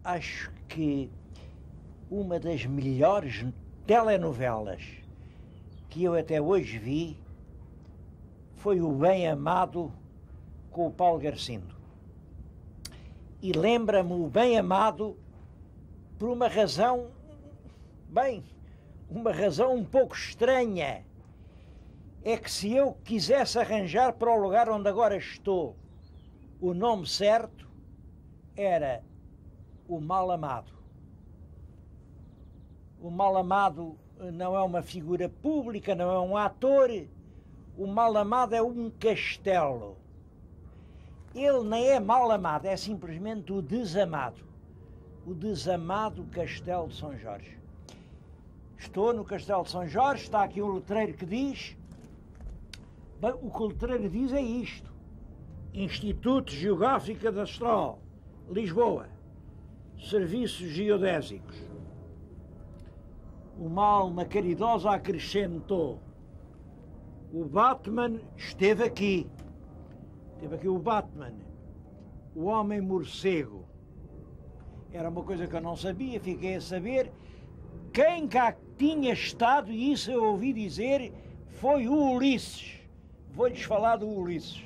acho que uma das melhores telenovelas que eu até hoje vi foi o Bem Amado com o Paulo Garcindo. E lembra-me o Bem Amado por uma razão, uma razão um pouco estranha. É que se eu quisesse arranjar para o lugar onde agora estou o nome certo, era o Mal Amado. O Mal Amado não é uma figura pública, não é um ator. O Mal Amado é um castelo. Ele nem é mal amado, é simplesmente o desamado. O desamado Castelo de São Jorge. Estou no Castelo de São Jorge, está aqui um letreiro que diz... Bem, o que o letreiro diz é isto. Instituto Geográfico Cadastral, Lisboa. Serviços Geodésicos. Uma alma caridosa acrescentou: o Batman esteve aqui. Esteve aqui o Batman, o homem morcego. Era uma coisa que eu não sabia, fiquei a saber. Quem cá tinha estado, e isso eu ouvi dizer, foi o Ulisses. Vou-lhes falar do Ulisses.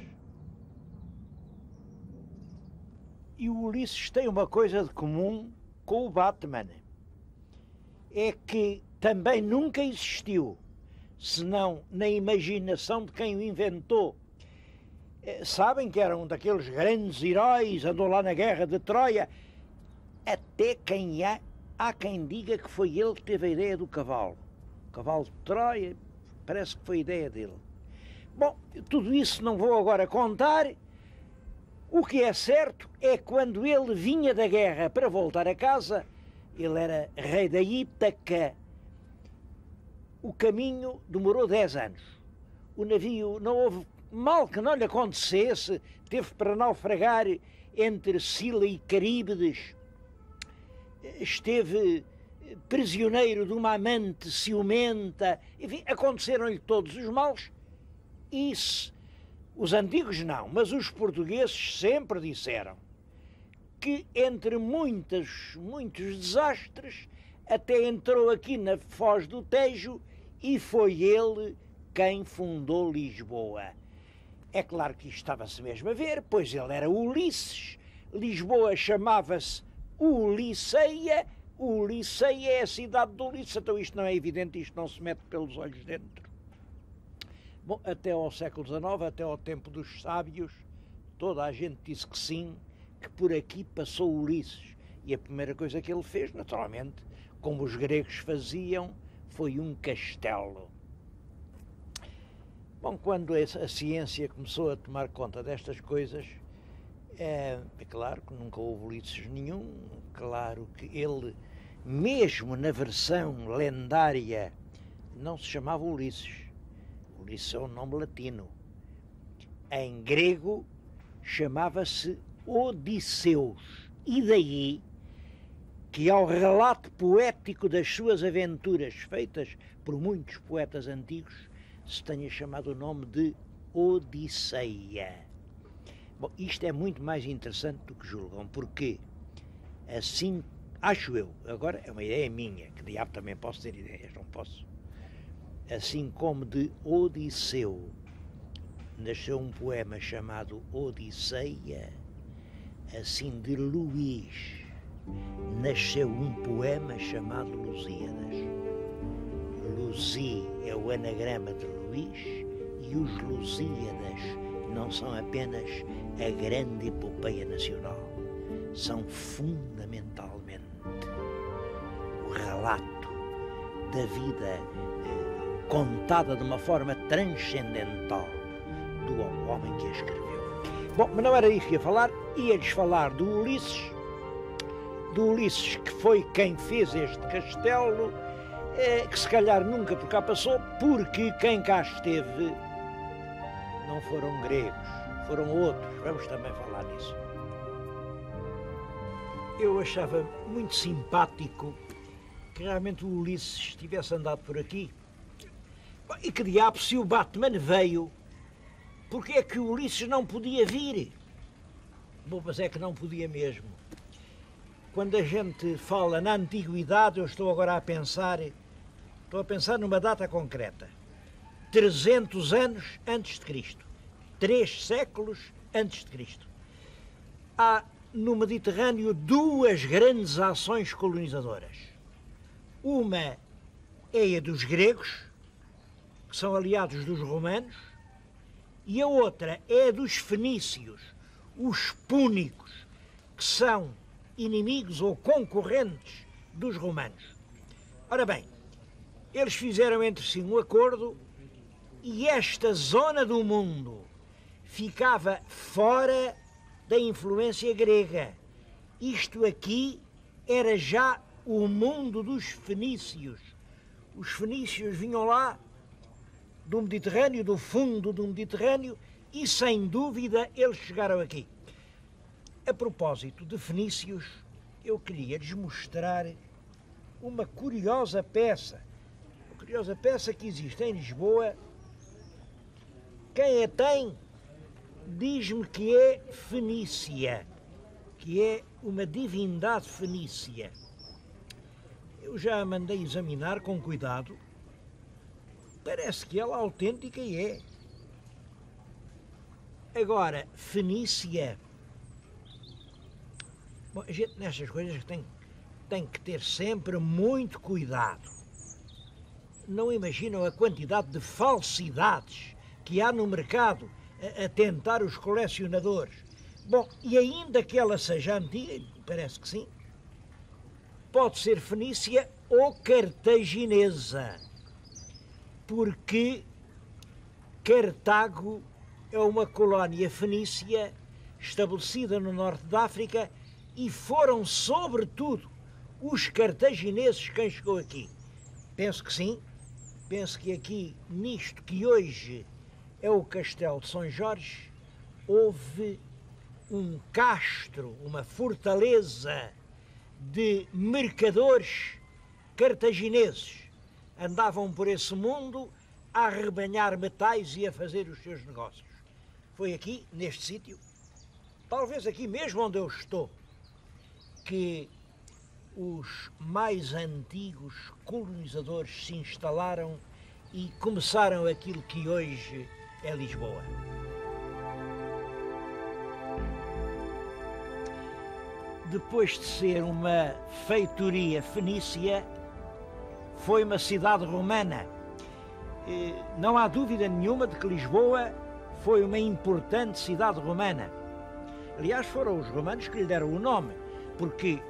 E o Ulisses tem uma coisa de comum com o Batman. É que também nunca existiu, senão na imaginação de quem o inventou. Sabem que era um daqueles grandes heróis, andou lá na guerra de Troia. Até há quem diga que foi ele que teve a ideia do cavalo. O cavalo de Troia, parece que foi a ideia dele. Bom, tudo isso não vou agora contar. O que é certo é que quando ele vinha da guerra para voltar a casa, ele era rei da Ítaca, o caminho demorou 10 anos. O navio, não houve mal que não lhe acontecesse, teve para naufragar entre Sila e Caríbedes, esteve prisioneiro de uma amante ciumenta, enfim, aconteceram-lhe todos os males. Isso, os antigos não, mas os portugueses sempre disseram que entre muitos desastres até entrou aqui na Foz do Tejo e foi ele quem fundou Lisboa. É claro que isto estava-se mesmo a ver, pois ele era Ulisses. Lisboa chamava-se Ulisseia. Ulisseia é a cidade de Ulisses. Então isto não é evidente, isto não se mete pelos olhos dentro. Bom, até ao século XIX, até ao tempo dos sábios, toda a gente disse que sim, que por aqui passou Ulisses. E a primeira coisa que ele fez, naturalmente, como os gregos faziam, foi um castelo. Bom, quando a ciência começou a tomar conta destas coisas, é claro que nunca houve Ulisses nenhum, claro que ele, mesmo na versão lendária, não se chamava Ulisses. Ulisses é um nome latino. Em grego chamava-se Odisseus. E daí que ao relato poético das suas aventuras, feitas por muitos poetas antigos, se tenha chamado o nome de Odisseia. Bom, isto é muito mais interessante do que julgam, porque assim, acho eu, agora é uma ideia minha, que diabo também posso ter ideias, não posso. Assim como de Odisseu nasceu um poema chamado Odisseia, assim de Luís nasceu um poema chamado Lusíadas. Lusi é o anagrama de Luís e os Lusíadas não são apenas a grande epopeia nacional, são fundamentalmente o relato da vida contada de uma forma transcendental do homem que a escreveu. Bom, mas não era isso que ia falar, ia-lhes falar do Ulisses que foi quem fez este castelo, que se calhar nunca por cá passou, porque quem cá esteve não foram gregos, foram outros. Vamos também falar nisso. Eu achava muito simpático que realmente o Ulisses tivesse andado por aqui. E que diabo, se o Batman veio, porque é que o Ulisses não podia vir? Bom, mas é que não podia mesmo. quando a gente fala na antiguidade, eu estou agora a pensar numa data concreta. 300 anos antes de Cristo. 3 séculos antes de Cristo. Há no Mediterrâneo 2 grandes ações colonizadoras. Uma é a dos gregos, que são aliados dos romanos, e a outra é a dos fenícios, os púnicos, que são inimigos ou concorrentes dos romanos. Ora bem, eles fizeram entre si um acordo e esta zona do mundo ficava fora da influência grega. Isto aqui era já o mundo dos fenícios. Os fenícios vinham lá do Mediterrâneo, do fundo do Mediterrâneo, e sem dúvida eles chegaram aqui. A propósito de fenícios, eu queria lhes mostrar uma curiosa peça que existe em Lisboa. Quem a tem diz-me que é fenícia, que é uma divindade fenícia. Eu já a mandei examinar com cuidado. Parece que ela autêntica é. Agora, fenícia... Bom, a gente nestas coisas tem que ter sempre muito cuidado. Não imaginam a quantidade de falsidades que há no mercado a tentar os colecionadores. Bom, e ainda que ela seja antiga, parece que sim, pode ser fenícia ou cartaginesa, porque Cartago é uma colónia fenícia estabelecida no norte da África e foram, sobretudo, os cartagineses quem chegou aqui. Penso que sim, penso que aqui, nisto que hoje é o Castelo de São Jorge, houve um castro, uma fortaleza de mercadores cartagineses. Andavam por esse mundo a arrebanhar metais e a fazer os seus negócios. Foi aqui, neste sítio, talvez aqui mesmo onde eu estou, que os mais antigos colonizadores se instalaram e começaram aquilo que hoje é Lisboa. Depois de ser uma feitoria fenícia, foi uma cidade romana. Não há dúvida nenhuma de que Lisboa foi uma importante cidade romana. Aliás, foram os romanos que lhe deram o nome, porque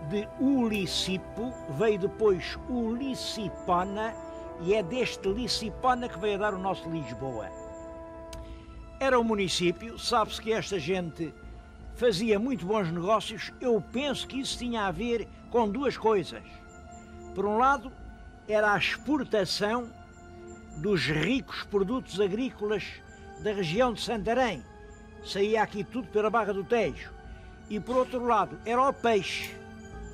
de Ulicipo veio depois Ulicipona, e é deste Licipona que veio a dar o nosso Lisboa. Era um município, sabe-se que esta gente fazia muito bons negócios. Eu penso que isso tinha a ver com 2 coisas. Por um lado, era a exportação dos ricos produtos agrícolas da região de Santarém. Saía aqui tudo pela Barra do Tejo. E por outro lado, era o peixe.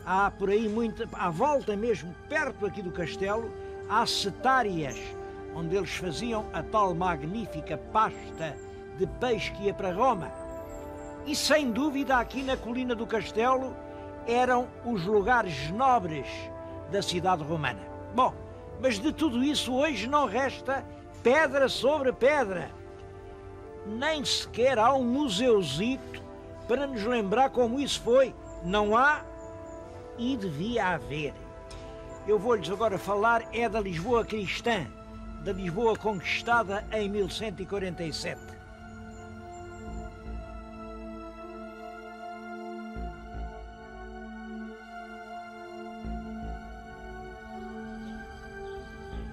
Há por aí à volta mesmo, perto aqui do castelo, há setárias, onde eles faziam a tal magnífica pasta de peixe que ia para Roma. E sem dúvida aqui na colina do castelo eram os lugares nobres da cidade romana. Bom, mas de tudo isso hoje não resta pedra sobre pedra. Nem sequer há um museuzito para nos lembrar como isso foi. Não há e devia haver. Eu vou-lhes agora falar da Lisboa cristã, da Lisboa conquistada em 1147.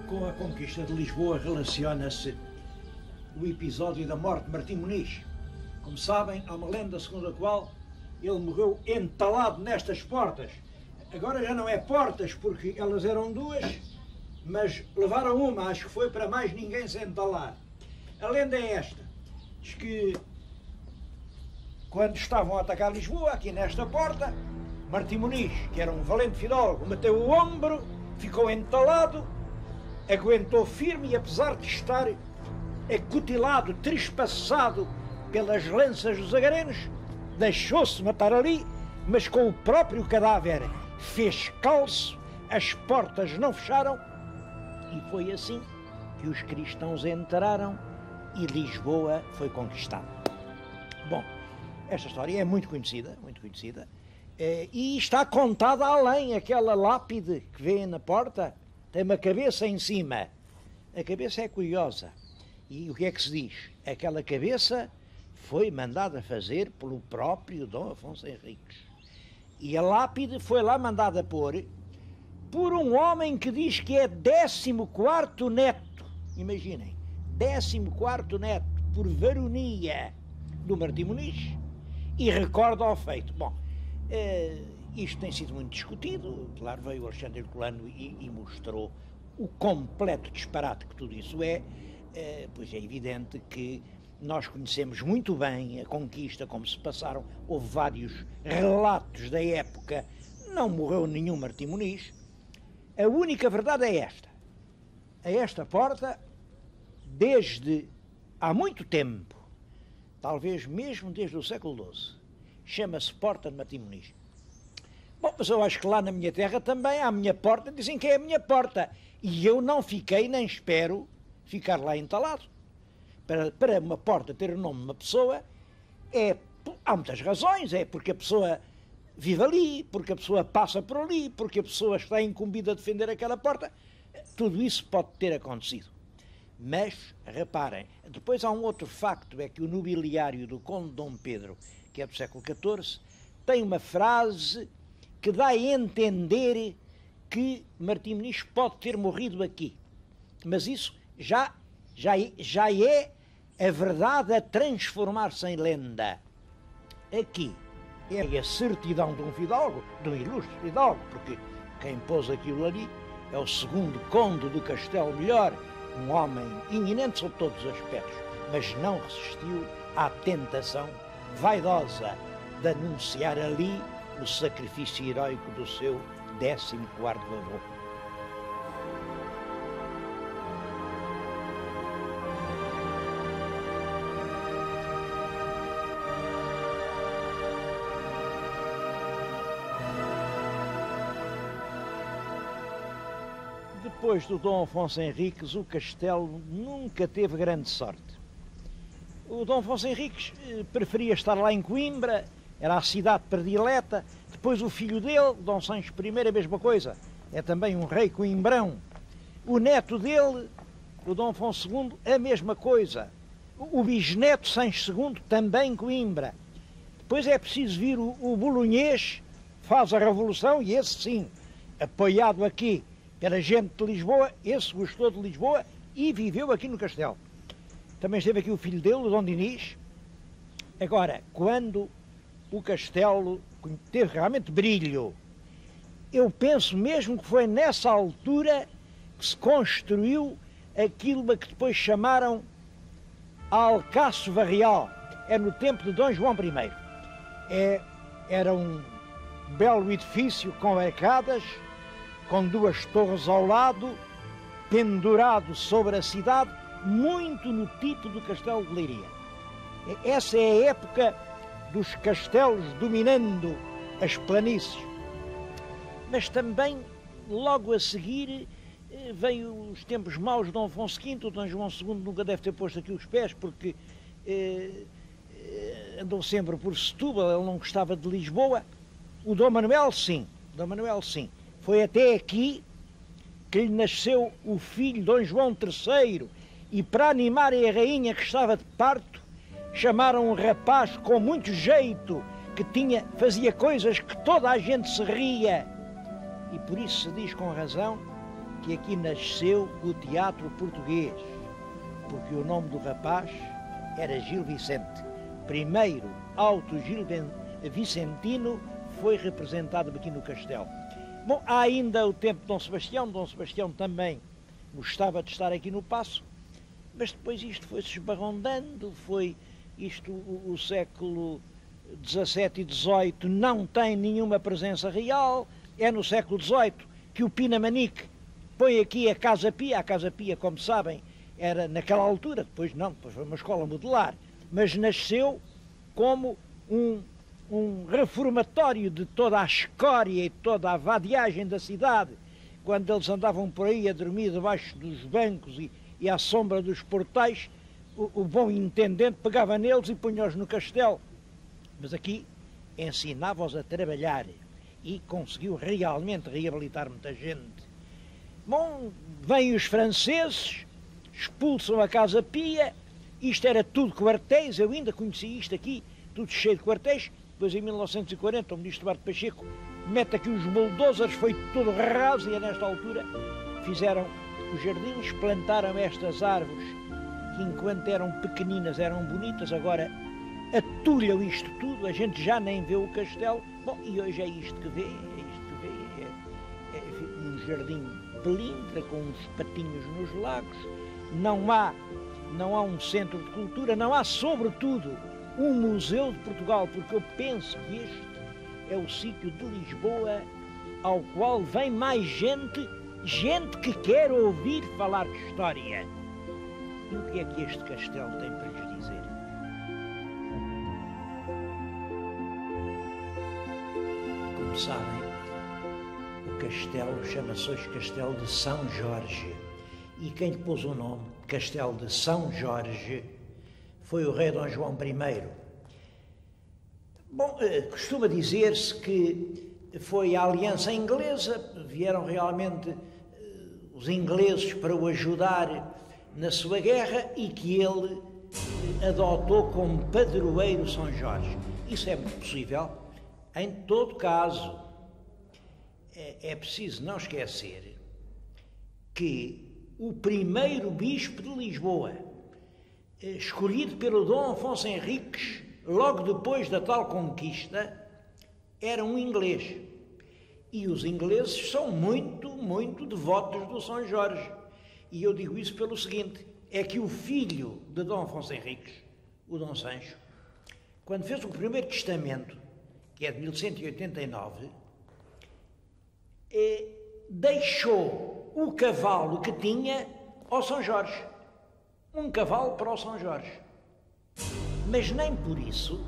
Com a conquista de Lisboa relaciona-se o episódio da morte de Martim Muniz. Como sabem, há uma lenda segundo a qual ele morreu entalado nestas portas. Agora já não é portas, porque elas eram 2, mas levaram uma, acho que foi para mais ninguém se entalar. A lenda é esta, diz que quando estavam a atacar Lisboa, aqui nesta porta, Martim Muniz, que era um valente fidalgo, meteu o ombro, ficou entalado, aguentou firme e, apesar de estar acutilado, trespassado pelas lanças dos agarenos, deixou-se matar ali mas com o próprio cadáver fez calço, as portas não fecharam, e foi assim que os cristãos entraram e Lisboa foi conquistada. Bom, esta história é muito conhecida, e está contada além. Aquela lápide que vê na porta tem uma cabeça em cima. A cabeça é curiosa. E o que é que se diz? Aquela cabeça foi mandada fazer pelo próprio Dom Afonso Henriques. E a lápide foi lá mandada pôr por um homem que diz que é 14º neto. Imaginem, 14º neto, por varonia, do Martim Muniz, e recorda ao feito. Bom, isto tem sido muito discutido. Claro, veio o Alexandre Herculano e mostrou o completo disparate que tudo isso é. Pois é evidente que nós conhecemos muito bem a conquista, como se passaram. Houve vários relatos da época, não morreu nenhum Martim Muniz. A única verdade é esta. A esta porta, desde há muito tempo, talvez mesmo desde o século XII, chama-se Porta de Martim Muniz. Bom, mas eu acho que lá na minha terra também há a minha porta, dizem que é a minha porta. E eu não fiquei, nem espero ficar lá entalado. Para uma porta ter o nome de uma pessoa, há muitas razões. É porque a pessoa vive ali, porque a pessoa passa por ali, porque a pessoa está incumbida a defender aquela porta. Tudo isso pode ter acontecido. Mas, reparem, depois há um outro facto, é que o nobiliário do Conde Dom Pedro, que é do século XIV, tem uma frase que dá a entender que Martim Muniz pode ter morrido aqui. Mas isso já é a verdade a transformar-se em lenda. Aqui é a certidão de um fidalgo, de um ilustre fidalgo, porque quem pôs aquilo ali é o segundo conde do Castelo Melhor, um homem eminente sob todos os aspectos, mas não resistiu à tentação vaidosa de anunciar ali o sacrifício heroico do seu 14º avô. Depois do Dom Afonso Henriques, o castelo nunca teve grande sorte. O Dom Afonso Henriques preferia estar lá em Coimbra, era a cidade predileta. Depois o filho dele, Dom Sancho I, a mesma coisa, é também um rei coimbrão. O neto dele, o Dom Afonso II, a mesma coisa. O bisneto Sancho II, também Coimbra. Depois é preciso vir o bolonhês, faz a revolução, e esse sim, apoiado aqui pela gente de Lisboa, esse gostou de Lisboa e viveu aqui no castelo. Também esteve aqui o filho dele, o Dom Dinis. Agora, quando o castelo teve realmente brilho, eu penso mesmo que foi nessa altura que se construiu aquilo a que depois chamaram Alcáçova Real. É no tempo de Dom João I. Era um belo edifício com arcadas, com duas torres ao lado, pendurado sobre a cidade, muito no tipo do Castelo de Leiria. Essa é a época dos castelos dominando as planícies. Mas também, logo a seguir, veio os tempos maus de Dom Afonso V. O Dom João II nunca deve ter posto aqui os pés, porque andou sempre por Setúbal, ele não gostava de Lisboa. O Dom Manuel, sim. Foi até aqui que lhe nasceu o filho Dom João III, e para animar a rainha que estava de parto, chamaram um rapaz com muito jeito, que fazia coisas que toda a gente se ria. E por isso se diz com razão que aqui nasceu o teatro português, porque o nome do rapaz era Gil Vicente. Primeiro auto Gil Vicentino foi representado aqui no castelo. Bom, há ainda o tempo de Dom Sebastião. Dom Sebastião também gostava de estar aqui no Paço, mas depois isto foi-se esbarrondando, o século XVII e XVIII não tem nenhuma presença real. É no século XVIII que o Pinamanique põe aqui a Casa Pia. A Casa Pia, como sabem, era naquela altura, depois foi uma escola modular, mas nasceu como um reformatório de toda a escória e toda a vadiagem da cidade, quando eles andavam por aí a dormir debaixo dos bancos e à sombra dos portais, o bom intendente pegava neles e punha-os no castelo. Mas aqui ensinava-os a trabalhar e conseguiu realmente reabilitar muita gente. Bom, vêm os franceses, expulsam a Casa Pia, isto era tudo quartéis, eu ainda conheci isto aqui, tudo cheio de quartéis. Depois em 1940 o ministro Duarte Pacheco mete aqui os bulldozers, foi tudo raso, e nesta altura fizeram os jardins, plantaram estas árvores que enquanto eram pequeninas eram bonitas, agora atulham isto tudo, a gente já nem vê o castelo. Bom, e hoje é isto que vê, é um jardim pelintra com uns patinhos nos lagos, não há um centro de cultura, não há sobretudo um museu de Portugal, porque eu penso que este é o sítio de Lisboa ao qual vem mais gente que quer ouvir falar de história. E o que é que este castelo tem para lhes dizer? Como sabem, o castelo chama-se hoje Castelo de São Jorge, e quem lhe pôs o nome Castelo de São Jorge foi o rei Dom João I. Bom, costuma dizer-se que foi a aliança inglesa, vieram realmente os ingleses para o ajudar na sua guerra e que ele adotou como padroeiro São Jorge. Isso é muito possível. Em todo caso, é preciso não esquecer que o primeiro bispo de Lisboa, escolhido pelo Dom Afonso Henriques, logo depois da tal conquista, era um inglês. E os ingleses são muito, muito devotos do São Jorge. E eu digo isso pelo seguinte, é que o filho de Dom Afonso Henriques, o Dom Sancho, quando fez o primeiro testamento, que é de 1189, deixou o cavalo que tinha ao São Jorge. Um cavalo para o São Jorge. Mas nem por isso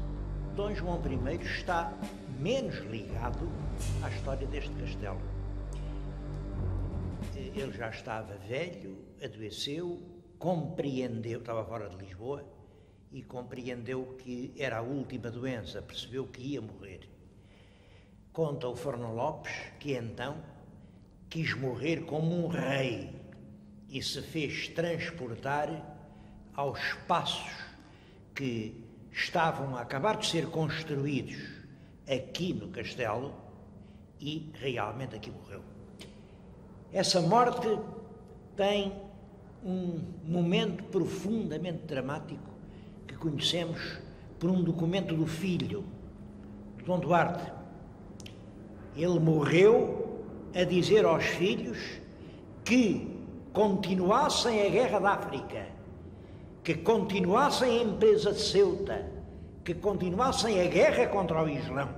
Dom João I está menos ligado à história deste castelo. Ele já estava velho, adoeceu, compreendeu, estava fora de Lisboa, e compreendeu que era a última doença, percebeu que ia morrer. Conta o Fernão Lopes que então quis morrer como um rei e se fez transportar aos espaços que estavam a acabar de ser construídos aqui no castelo e realmente aqui morreu. Essa morte tem um momento profundamente dramático que conhecemos por um documento do filho, de Dom Duarte. Ele morreu a dizer aos filhos que continuassem a guerra da África, que continuassem a empresa de Ceuta, que continuassem a guerra contra o Islão.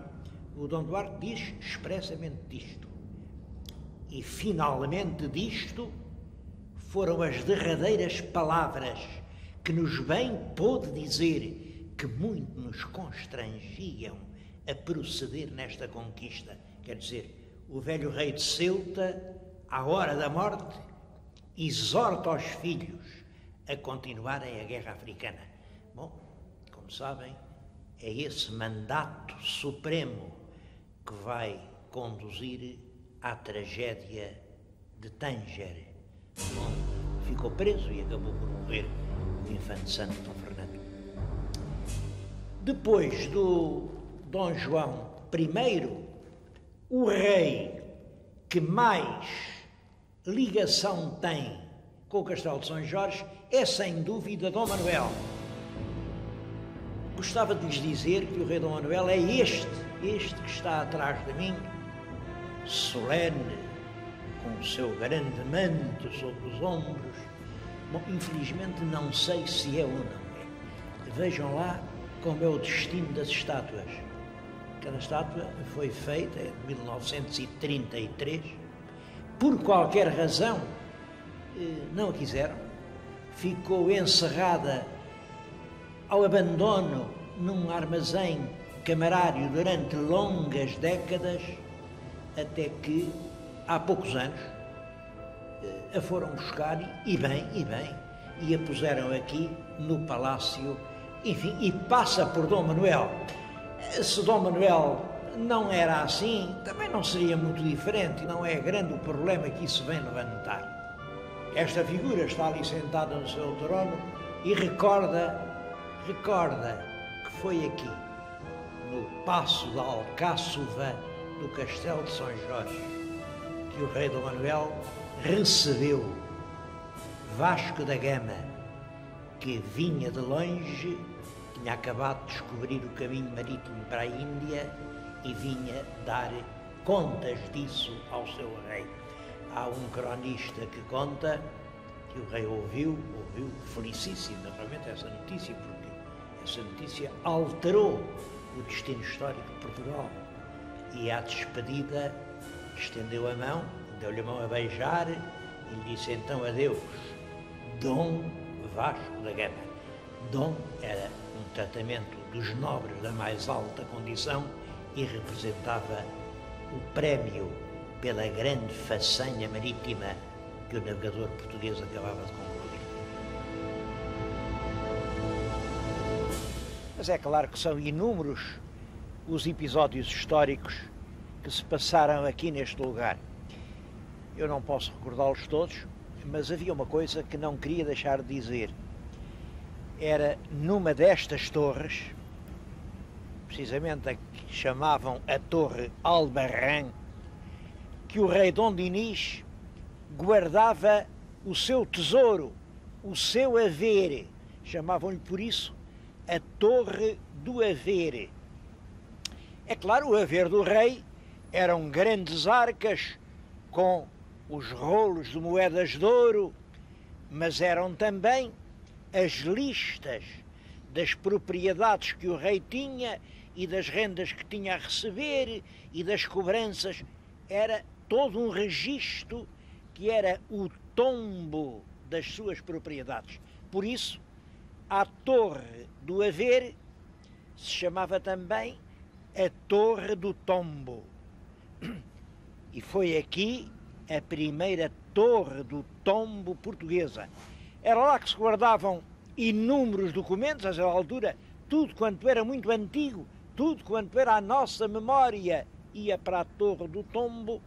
O Dom Duarte diz expressamente disto. E finalmente disto foram as derradeiras palavras que nos bem pôde dizer que muito nos constrangiam a proceder nesta conquista. Quer dizer, o velho rei de Ceuta, à hora da morte, exorta aos filhos a continuarem a guerra africana. Bom, como sabem, é esse mandato supremo que vai conduzir à tragédia de Tânger, onde ficou preso e acabou por morrer o infante santo Dom Fernando. Depois do Dom João I, o rei que mais ligação tem com o Castelo de São Jorge é, sem dúvida, Dom Manuel. Gostava de lhes dizer que o rei Dom Manuel é este que está atrás de mim, solene, com o seu grande manto sobre os ombros. Bom, infelizmente não sei se é ou não é. Vejam lá como é o destino das estátuas. Cada estátua foi feita em 1933. Por qualquer razão, não a quiseram. Ficou encerrada ao abandono num armazém camarário durante longas décadas, até que, há poucos anos, a foram buscar e a puseram aqui no Palácio, enfim, e passa por Dom Manuel. Se Dom Manuel não era assim, também não seria muito diferente, e não é grande o problema que isso vem levantar. Esta figura está ali sentada no seu trono e recorda que foi aqui, no Paço da Alcáçova do Castelo de São Jorge, que o rei Dom Manuel recebeu Vasco da Gama, que vinha de longe, tinha acabado de descobrir o caminho marítimo para a Índia e vinha dar contas disso ao seu rei. Há um cronista que conta que o rei ouviu felicíssimo, naturalmente, essa notícia, porque essa notícia alterou o destino histórico de Portugal. E à despedida estendeu a mão, deu-lhe a mão a beijar e lhe disse então adeus, Dom Vasco da Gama. Dom era um tratamento dos nobres da mais alta condição e representava o prémio pela grande façanha marítima que o navegador português acabava de concluir. Mas é claro que são inúmeros os episódios históricos que se passaram aqui neste lugar. Eu não posso recordá-los todos, mas havia uma coisa que não queria deixar de dizer. Era numa destas torres, precisamente a que chamavam a Torre Albarrán, que o rei Dom Dinis guardava o seu tesouro, o seu haver. Chamavam-lhe por isso a Torre do Haver. É claro, o haver do rei eram grandes arcas com os rolos de moedas de ouro, mas eram também as listas das propriedades que o rei tinha e das rendas que tinha a receber e das cobranças. Era todo um registro que era o tombo das suas propriedades. Por isso, a Torre do Haver se chamava também a Torre do Tombo. E foi aqui a primeira Torre do Tombo portuguesa. Era lá que se guardavam inúmeros documentos, a certa altura, tudo quanto era muito antigo, tudo quanto era a nossa memória ia para a Torre do Tombo,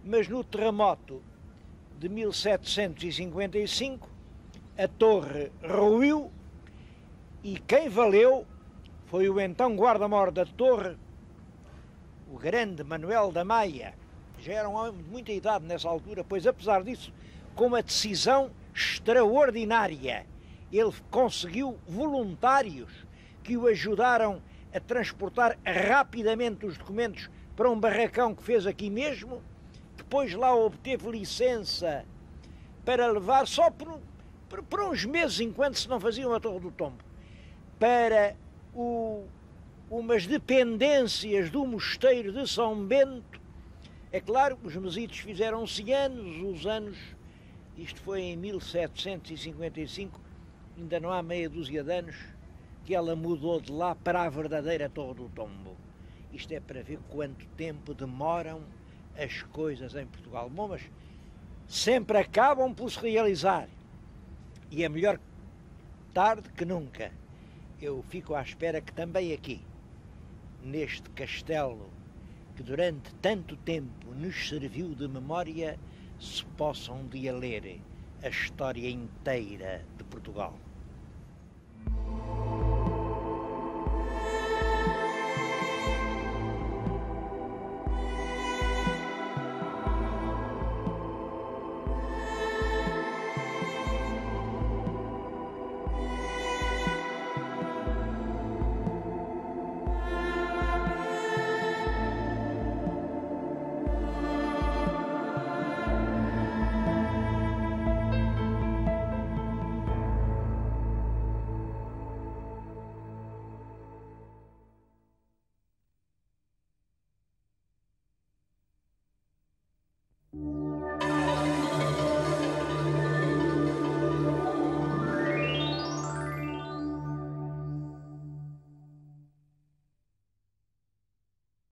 mas no terremoto de 1755 a torre ruiu e quem valeu foi o então guarda-mor da torre, o grande Manuel da Maia. Já era um homem de muita idade nessa altura, pois apesar disso, com uma decisão extraordinária, ele conseguiu voluntários que o ajudaram a transportar rapidamente os documentos para um barracão que fez aqui mesmo. Depois lá obteve licença para levar, só por uns meses, enquanto se não faziam a Torre do Tombo, para umas dependências do mosteiro de São Bento. É claro, os mesitos fizeram-se anos, isto foi em 1755, ainda não há meia dúzia de anos, que ela mudou de lá para a verdadeira Torre do Tombo. Isto é para ver quanto tempo demoram as coisas em Portugal. Bom, mas sempre acabam por se realizar. E é melhor tarde que nunca. Eu fico à espera que também aqui, neste castelo, que durante tanto tempo nos serviu de memória, se possam um dia ler a história inteira de Portugal.